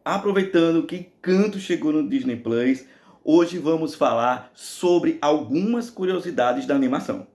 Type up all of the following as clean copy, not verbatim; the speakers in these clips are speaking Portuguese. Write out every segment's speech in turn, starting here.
Aproveitando que Encanto chegou no Disney Plus, hoje vamos falar sobre algumas curiosidades da animação.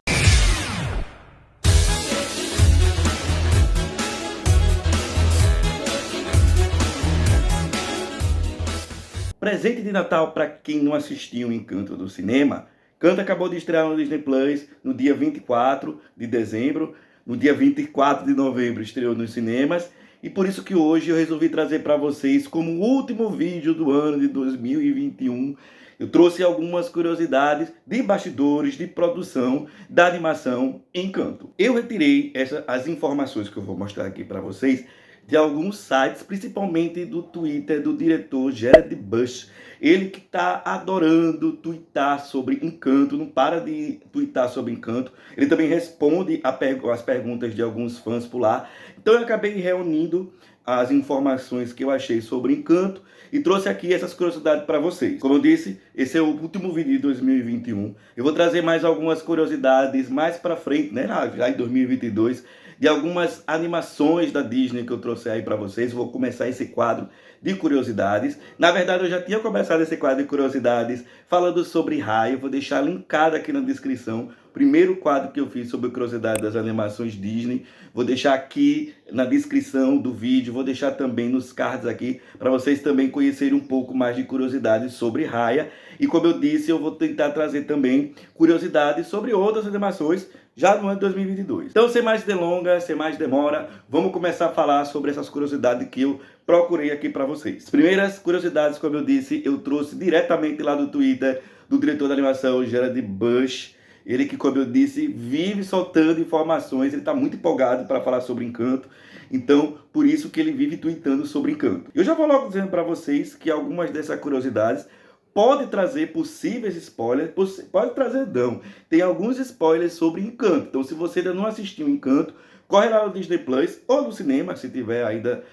Presente de Natal para quem não assistiu Encanto no cinema. Encanto acabou de estrear no Disney Plus no dia 24 de dezembro. No dia 24 de novembro estreou nos cinemas. E por isso que hoje eu resolvi trazer para vocês, como último vídeo do ano de 2021, eu trouxe algumas curiosidades de bastidores, de produção da animação Encanto. Eu retirei as informações que eu vou mostrar aqui para vocês de alguns sites, principalmente do Twitter do diretor Jared Bush. Ele que está adorando twittar sobre Encanto, não para de twittar sobre Encanto. Ele também responde as perguntas de alguns fãs por lá. Então eu acabei reunindo as informações que eu achei sobre Encanto e trouxe aqui essas curiosidades para vocês. Como eu disse, esse é o último vídeo de 2021. Eu vou trazer mais algumas curiosidades mais para frente, né, já em 2022, de algumas animações da Disney que eu trouxe aí para vocês. Vou começar esse quadro de curiosidades. Na verdade, eu já tinha começado esse quadro de curiosidades falando sobre Raya. Vou deixar linkado aqui na descrição o primeiro quadro que eu fiz sobre curiosidade das animações Disney. Vou deixar aqui na descrição do vídeo, vou deixar também nos cards aqui para vocês também conhecerem um pouco mais de curiosidades sobre Raya. E como eu disse, eu vou tentar trazer também curiosidades sobre outras animações já no ano de 2022. Então, sem mais delongas, sem mais demora, vamos começar a falar sobre essas curiosidades que eu procurei aqui para vocês. As primeiras curiosidades, como eu disse, eu trouxe diretamente lá do Twitter do diretor da animação, Jared Bush. Ele que, como eu disse, vive soltando informações, ele está muito empolgado para falar sobre Encanto. Então, por isso que ele vive tweetando sobre Encanto. Eu já vou logo dizendo para vocês que algumas dessas curiosidades pode trazer possíveis spoilers, pode trazer não. Tem alguns spoilers sobre Encanto. Então, se você ainda não assistiu Encanto, corre lá no Disney Plus ou no cinema, se tiver ainda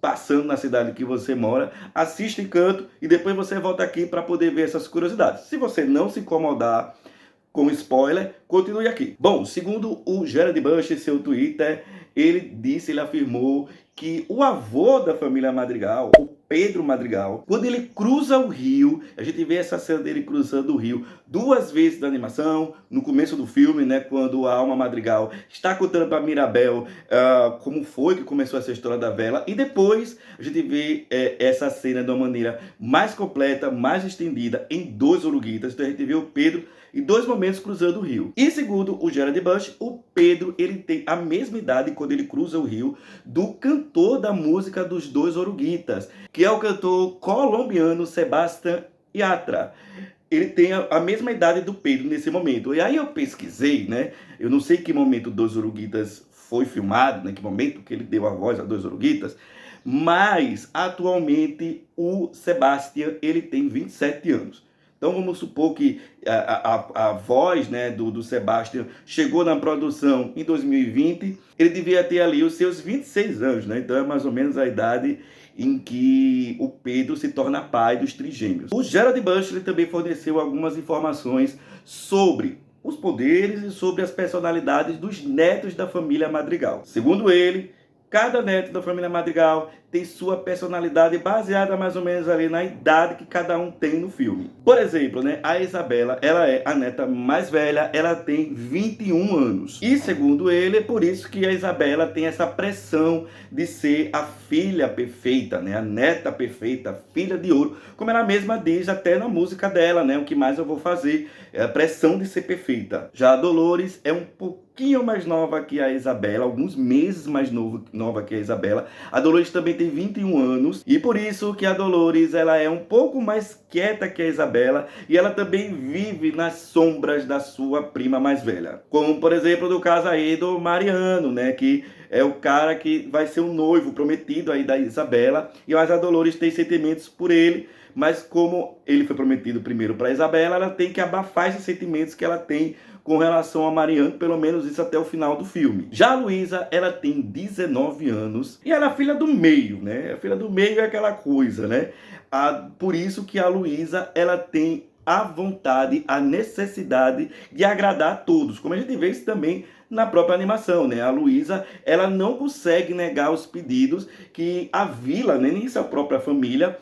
passando na cidade que você mora, assista Encanto e depois você volta aqui para poder ver essas curiosidades. Se você não se incomodar com spoiler, continue aqui. Bom, segundo o Jared Bush, seu Twitter, ele afirmou que o avô da família Madrigal, o Pedro Madrigal, quando ele cruza o rio, a gente vê essa cena dele cruzando o rio duas vezes na animação, no começo do filme, né, quando a Alma Madrigal está contando para Mirabel como foi que começou essa história da vela, e depois a gente vê essa cena de uma maneira mais completa, mais estendida, em dois oruguitas. Então a gente vê o Pedro em dois momentos cruzando o rio. E segundo o Jared Bush, o Pedro ele tem a mesma idade quando ele cruza o rio do cantor da música dos dois oruguitas, que é o cantor colombiano Sebastián Yatra. Ele tem a mesma idade do Pedro nesse momento. E aí eu pesquisei, né? Eu não sei que momento Dois Oruguitas foi filmado, né? Que momento que ele deu a voz a Dois Oruguitas. Mas, atualmente, o Sebastián, ele tem 27 anos. Então vamos supor que a voz, né, do Sebastián chegou na produção em 2020, ele devia ter ali os seus 26 anos, né? Então é mais ou menos a idade em que o Pedro se torna pai dos trigêmeos. O Jared Bush ele também forneceu algumas informações sobre os poderes e sobre as personalidades dos netos da família Madrigal. Segundo ele, cada neto da família Madrigal tem sua personalidade baseada mais ou menos ali na idade que cada um tem no filme. Por exemplo, né, a Isabela, ela é a neta mais velha, ela tem 21 anos. E segundo ele, é por isso que a Isabela tem essa pressão de ser a filha perfeita, né, a neta perfeita, filha de ouro, como ela mesma diz até na música dela, né, o que mais eu vou fazer, é a pressão de ser perfeita. Já a Dolores é um pouquinho mais nova que a Isabela, alguns meses mais nova que a Isabela. A Dolores também tem 21 anos e por isso que a Dolores ela é um pouco mais quieta que a Isabela e ela também vive nas sombras da sua prima mais velha. Como por exemplo do caso aí do Mariano, né, que é o cara que vai ser o noivo prometido aí da Isabela, e a Dolores tem sentimentos por ele, mas como ele foi prometido primeiro para Isabela, ela tem que abafar esses sentimentos que ela tem com relação a Mariano, pelo menos isso até o final do filme. Já a Luísa, ela tem 19 anos e ela é a filha do meio, né? A filha do meio é aquela coisa, né? Por isso que a Luísa, ela tem a vontade, a necessidade de agradar a todos, como a gente vê isso também na própria animação, né? A Luísa, ela não consegue negar os pedidos que a vila, né, nem sua própria família,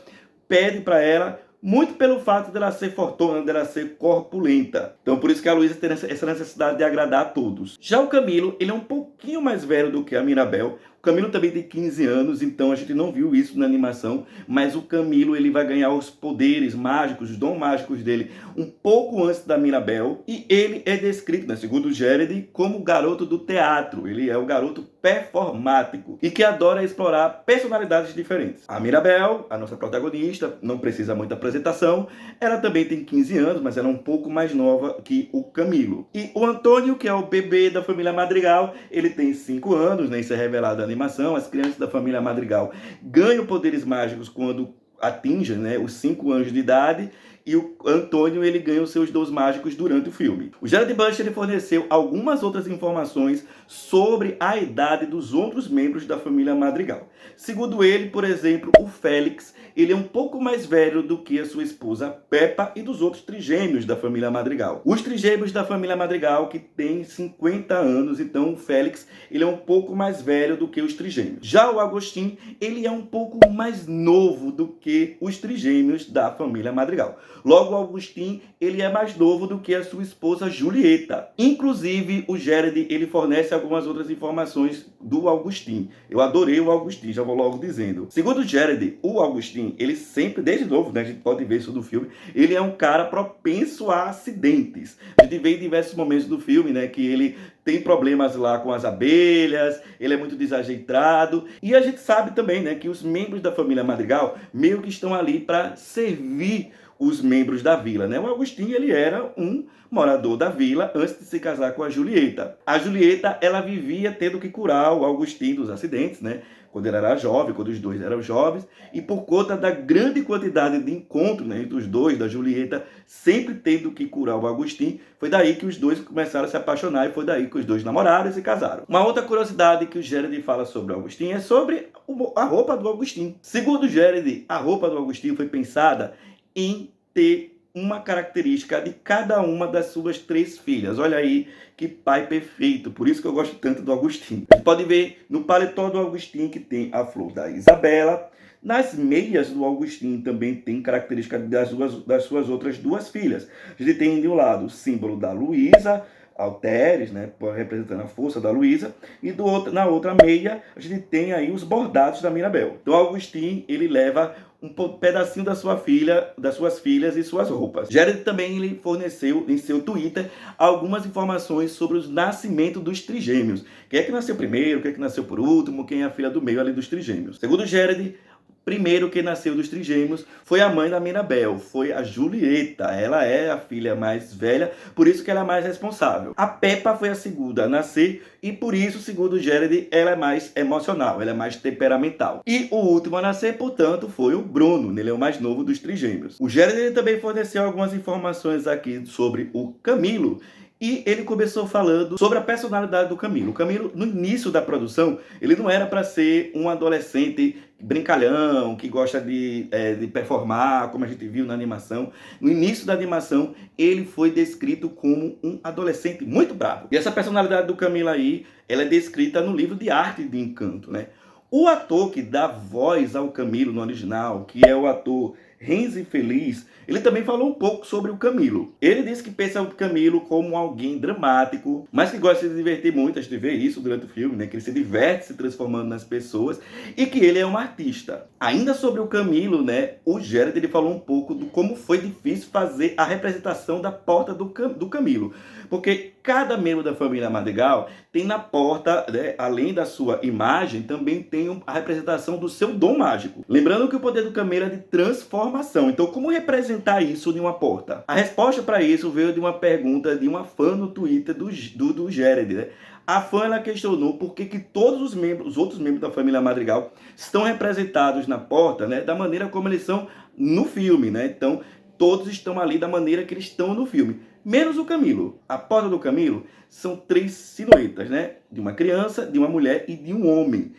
pede para ela, muito pelo fato dela ser fortuna, dela ser corpulenta. Então, por isso que a Luísa tem essa necessidade de agradar a todos. Já o Camilo, ele é um pouquinho mais velho do que a Mirabel. O Camilo também tem 15 anos, então a gente não viu isso na animação, mas o Camilo, ele vai ganhar os poderes mágicos, os dons mágicos dele, um pouco antes da Mirabel, e ele é descrito, né, segundo o Jared, como o garoto do teatro. Ele é o garoto performático e que adora explorar personalidades diferentes. A Mirabel, a nossa protagonista, não precisa muita apresentação, ela também tem 15 anos, mas ela é um pouco mais nova que o Camilo. E o Antônio, que é o bebê da família Madrigal, ele tem 5 anos, né, isso é revelado na animação. As crianças da família Madrigal ganham poderes mágicos quando atingem, né, os 5 anos de idade, e o Antônio, ele ganha os seus dons mágicos durante o filme. O Jared Bush, ele forneceu algumas outras informações sobre a idade dos outros membros da família Madrigal. Segundo ele, por exemplo, o Félix, ele é um pouco mais velho do que a sua esposa Peppa e dos outros trigêmeos da família Madrigal. Os trigêmeos da família Madrigal, que tem 50 anos, então o Félix, ele é um pouco mais velho do que os trigêmeos. Já o Agostinho, ele é um pouco mais novo do que os trigêmeos da família Madrigal. Logo, o Agostinho, ele é mais novo do que a sua esposa Julieta. Inclusive, o Jared, ele fornece algumas outras informações do Agostinho. Eu adorei o Agostinho, já vou logo dizendo. Segundo o Jared, o Agostinho, ele sempre, desde novo, né, a gente pode ver isso no filme, ele é um cara propenso a acidentes. A gente vê em diversos momentos do filme, né, que ele tem problemas lá com as abelhas, ele é muito desajeitado. E a gente sabe também, né, que os membros da família Madrigal meio que estão ali para servir os membros da vila, né? O Agostinho, ele era um morador da vila antes de se casar com a Julieta. A Julieta, ela vivia tendo que curar o Agostinho dos acidentes, né? Quando ele era jovem, quando os dois eram jovens, e por conta da grande quantidade de encontros, né, entre os dois, da Julieta, sempre tendo que curar o Agostinho, foi daí que os dois começaram a se apaixonar e foi daí que os dois namoraram e se casaram. Uma outra curiosidade que o Jared fala sobre o Agostinho é sobre a roupa do Agostinho. Segundo o Jared, a roupa do Agostinho foi pensada em ter uma característica de cada uma das suas 3 filhas. Olha aí que pai perfeito, por isso que eu gosto tanto do Agostinho. Você pode ver no paletó do Agostinho que tem a flor da Isabela. Nas meias do Agostinho também tem característica das suas outras 2 filhas. A gente tem de um lado o símbolo da Luísa, Alteres, né, representando a força da Luísa, e na outra meia a gente tem aí os bordados da Mirabel. Então Agostinho, ele leva um pedacinho da sua filha, das suas filhas e suas roupas. Jared também, ele forneceu em seu Twitter algumas informações sobre o nascimento dos trigêmeos. Quem é que nasceu primeiro, quem é que nasceu por último, quem é a filha do meio ali dos trigêmeos. Segundo Jared, primeiro que nasceu dos trigêmeos foi a mãe da Mirabel, foi a Julieta. Ela é a filha mais velha, por isso que ela é mais responsável. A Peppa foi a segunda a nascer e por isso, segundo o Jared, ela é mais emocional, ela é mais temperamental. E o último a nascer, portanto, foi o Bruno, ele é o mais novo dos trigêmeos. O Jared, ele também forneceu algumas informações aqui sobre o Camilo. E ele começou falando sobre a personalidade do Camilo. O Camilo, no início da produção, ele não era para ser um adolescente brincalhão, que gosta de performar, como a gente viu na animação. No início da animação, ele foi descrito como um adolescente muito bravo. E essa personalidade do Camilo aí, ela é descrita no livro de Arte de Encanto, né? O ator que dá voz ao Camilo no original, que é o ator Renzi Feliz, ele também falou um pouco sobre o Camilo. Ele disse que pensa o Camilo como alguém dramático, mas que gosta de se divertir muito. A gente vê isso durante o filme, né? Que ele se diverte se transformando nas pessoas e que ele é um artista. Ainda sobre o Camilo, né? O Jared, ele falou um pouco do como foi difícil fazer a representação da porta do Camilo. Porque cada membro da família Madrigal tem na porta, né, além da sua imagem, também tem a representação do seu dom mágico. Lembrando que o poder do Camilo é de transformação. Então, como representar isso em uma porta? A resposta para isso veio de uma pergunta de uma fã no Twitter do Jared, né? A fã, ela questionou por que todos os outros membros da família Madrigal estão representados na porta, né, da maneira como eles são no filme, né? Então, todos estão ali da maneira que eles estão no filme, menos o Camilo. A porta do Camilo são 3 silhuetas, né? De uma criança, de uma mulher e de um homem.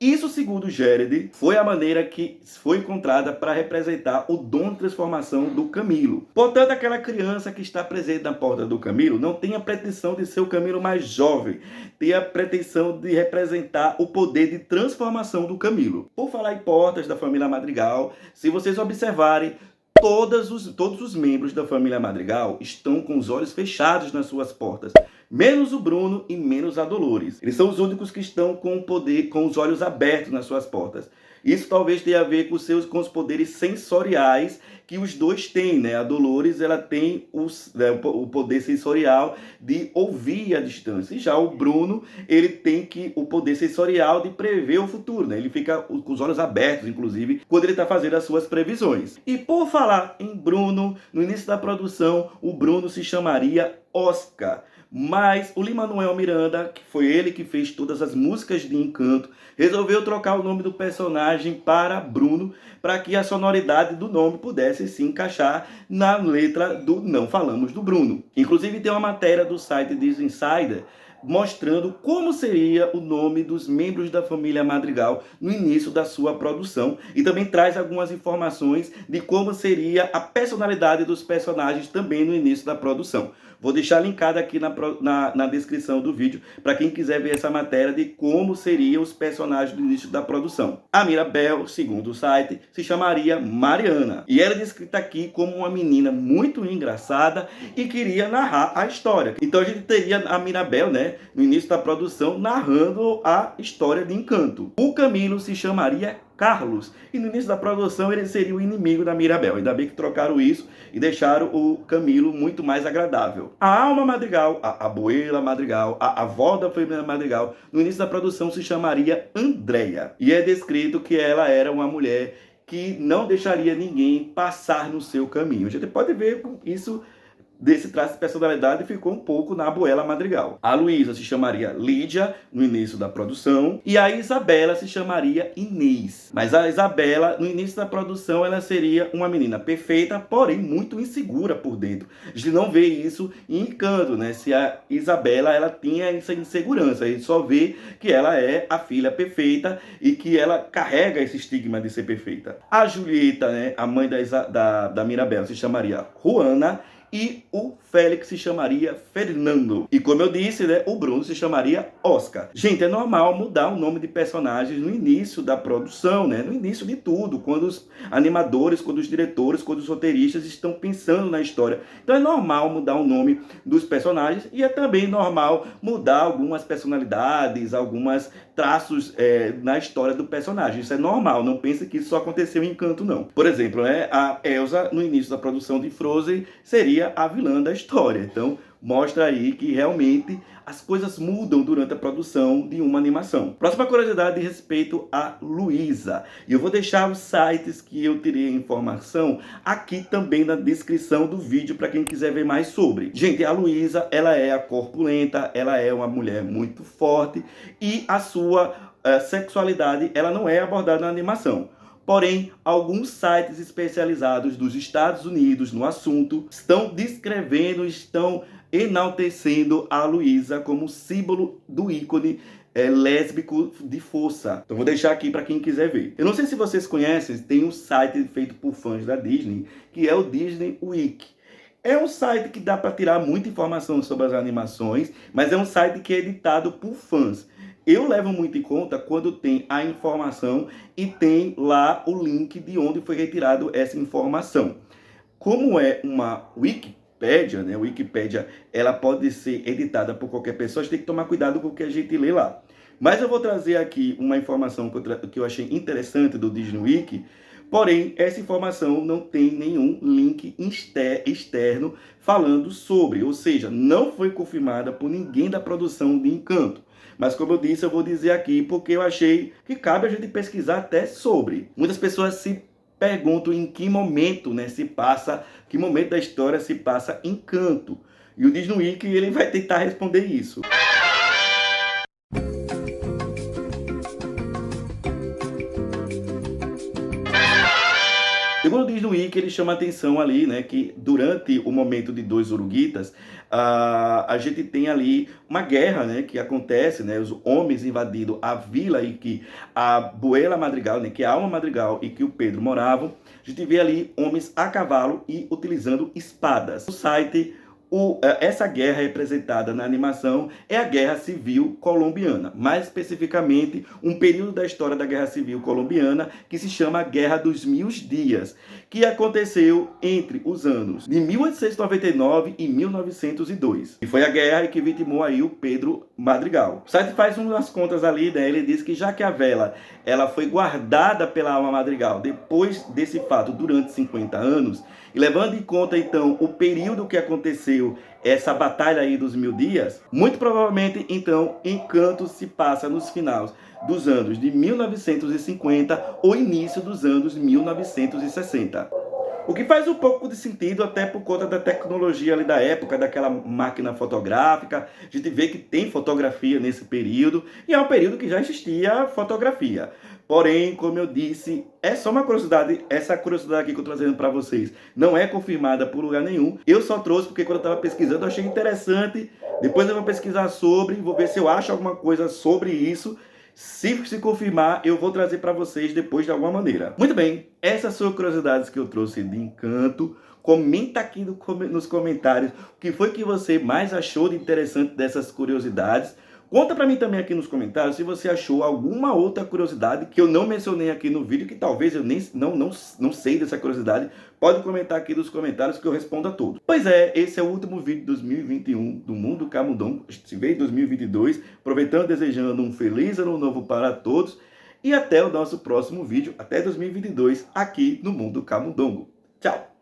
Isso, segundo Gérard, foi a maneira que foi encontrada para representar o dom de transformação do Camilo. Portanto, aquela criança que está presente na porta do Camilo não tem a pretensão de ser o Camilo mais jovem, tem a pretensão de representar o poder de transformação do Camilo. Por falar em portas da família Madrigal, se vocês observarem, todos os membros da família Madrigal estão com os olhos fechados nas suas portas, menos o Bruno e menos a Dolores. Eles são os únicos que estão com o poder, com os olhos abertos nas suas portas. Isso talvez tenha a ver com os poderes sensoriais que os dois têm, né? A Dolores, ela tem o poder sensorial de ouvir à distância. E já o Bruno, ele tem o poder sensorial de prever o futuro, né? Ele fica com os olhos abertos, inclusive, quando ele está fazendo as suas previsões. E por falar em Bruno, no início da produção, o Bruno se chamaria Oscar. Mas o Lin-Manuel Miranda, que foi ele que fez todas as músicas de Encanto, resolveu trocar o nome do personagem para Bruno, para que a sonoridade do nome pudesse se encaixar na letra do Não Falamos do Bruno. Inclusive tem uma matéria do site Disney Insider mostrando como seria o nome dos membros da família Madrigal no início da sua produção, e também traz algumas informações de como seria a personalidade dos personagens também no início da produção. Vou deixar linkado aqui na descrição do vídeo para quem quiser ver essa matéria de como seriam os personagens do início da produção. A Mirabel, segundo o site, se chamaria Mariana, e ela é descrita aqui como uma menina muito engraçada e queria narrar a história. Então a gente teria a Mirabel, né, no início da produção, narrando a história de Encanto. O Camilo se chamaria Carlos, e no início da produção ele seria o inimigo da Mirabel. Ainda bem que trocaram isso e deixaram o Camilo muito mais agradável. A Alma Madrigal, a Abuela Madrigal, a avó da família Madrigal, no início da produção se chamaria Andréia, e é descrito que ela era uma mulher que não deixaria ninguém passar no seu caminho. A gente pode ver isso, desse traço de personalidade, ficou um pouco na Abuela Madrigal. A Luísa se chamaria Lídia no início da produção, e a Isabela se chamaria Inês. Mas a Isabela, no início da produção, ela seria uma menina perfeita, porém muito insegura por dentro. A gente não vê isso em Encanto, né? Se a Isabela, ela tinha essa insegurança, a gente só vê que ela é a filha perfeita e que ela carrega esse estigma de ser perfeita. A Julieta, né, a mãe da Mirabel, se chamaria Juana, e o Félix se chamaria Fernando. E como eu disse, né, o Bruno se chamaria Oscar. Gente, é normal mudar o nome de personagens no início da produção, né? No início de tudo, quando os animadores, quando os diretores, quando os roteiristas estão pensando na história. Então é normal mudar o nome dos personagens, e é também normal mudar algumas personalidades, alguns traços na história do personagem. Isso é normal, não pense que isso só aconteceu em Encanto, não. Por exemplo, né, a Elsa, no início da produção de Frozen, seria a vilã da história. Então mostra aí que realmente as coisas mudam durante a produção de uma animação. Próxima curiosidade diz respeito a Luísa. E eu vou deixar os sites que eu tirei a informação aqui também na descrição do vídeo para quem quiser ver mais sobre. Gente, a Luísa, ela é a corpulenta, ela é uma mulher muito forte, e a sua sexualidade, ela não é abordada na animação. Porém, alguns sites especializados dos Estados Unidos no assunto estão descrevendo, estão enaltecendo a Luísa como símbolo do ícone lésbico de força. Então vou deixar aqui para quem quiser ver. Eu não sei se vocês conhecem, tem um site feito por fãs da Disney, que é o Disney Wiki. É um site que dá para tirar muita informação sobre as animações, mas é um site que é editado por fãs. Eu levo muito em conta quando tem a informação e tem lá o link de onde foi retirado essa informação. Como é uma Wikipédia, né? A Wikipédia, ela pode ser editada por qualquer pessoa, a gente tem que tomar cuidado com o que a gente lê lá. Mas eu vou trazer aqui uma informação que eu achei interessante do Disney Wiki, porém, essa informação não tem nenhum link externo falando sobre, ou seja, não foi confirmada por ninguém da produção de Encanto. Mas como eu disse, eu vou dizer aqui porque eu achei que cabe a gente pesquisar até sobre. Muitas pessoas se perguntam em que momento, né, que momento da história se passa Encanto. E o Disney Wiki, ele vai tentar responder isso. Segundo diz no Wiki, ele chama atenção ali, né, que durante o momento de Dois Uruguitas, a gente tem ali uma guerra, né, que acontece, né, os homens invadindo a vila e que a Buela Madrigal, né, que a Alma Madrigal e que o Pedro moravam. A gente vê ali homens a cavalo e utilizando espadas. No site, essa guerra representada na animação é a Guerra Civil Colombiana, mais especificamente um período da história da Guerra Civil Colombiana que se chama Guerra dos Mil Dias, que aconteceu entre os anos de 1899 e 1902. E foi a guerra que vitimou aí o Pedro Madrigal. O site faz umas contas ali, né? Ele diz que já que a vela ela foi guardada pela Alma Madrigal depois desse fato durante 50 anos, e levando em conta então o período que aconteceu essa batalha aí dos 1000 dias, muito provavelmente então Encanto se passa nos finais dos anos de 1950 ou início dos anos 1960. O que faz um pouco de sentido até por conta da tecnologia ali da época, daquela máquina fotográfica. A gente vê que tem fotografia nesse período, e é um período que já existia fotografia. Porém, como eu disse, é só uma curiosidade, essa curiosidade aqui que eu estou trazendo para vocês não é confirmada por lugar nenhum. Eu só trouxe porque quando eu estava pesquisando eu achei interessante. Depois eu vou pesquisar sobre, vou ver se eu acho alguma coisa sobre isso. Se confirmar, eu vou trazer para vocês depois de alguma maneira. Muito bem, essas são curiosidades que eu trouxe de Encanto. Comenta aqui nos comentários o que foi que você mais achou de interessante dessas curiosidades. Conta para mim também aqui nos comentários se você achou alguma outra curiosidade que eu não mencionei aqui no vídeo, que talvez eu nem não sei dessa curiosidade. Pode comentar aqui nos comentários que eu respondo a todos. Pois é, esse é o último vídeo de 2021 do Mundo Camundongo. A gente se vê em 2022. Aproveitando e desejando um feliz ano novo para todos. E até o nosso próximo vídeo, até 2022, aqui no Mundo Camundongo. Tchau!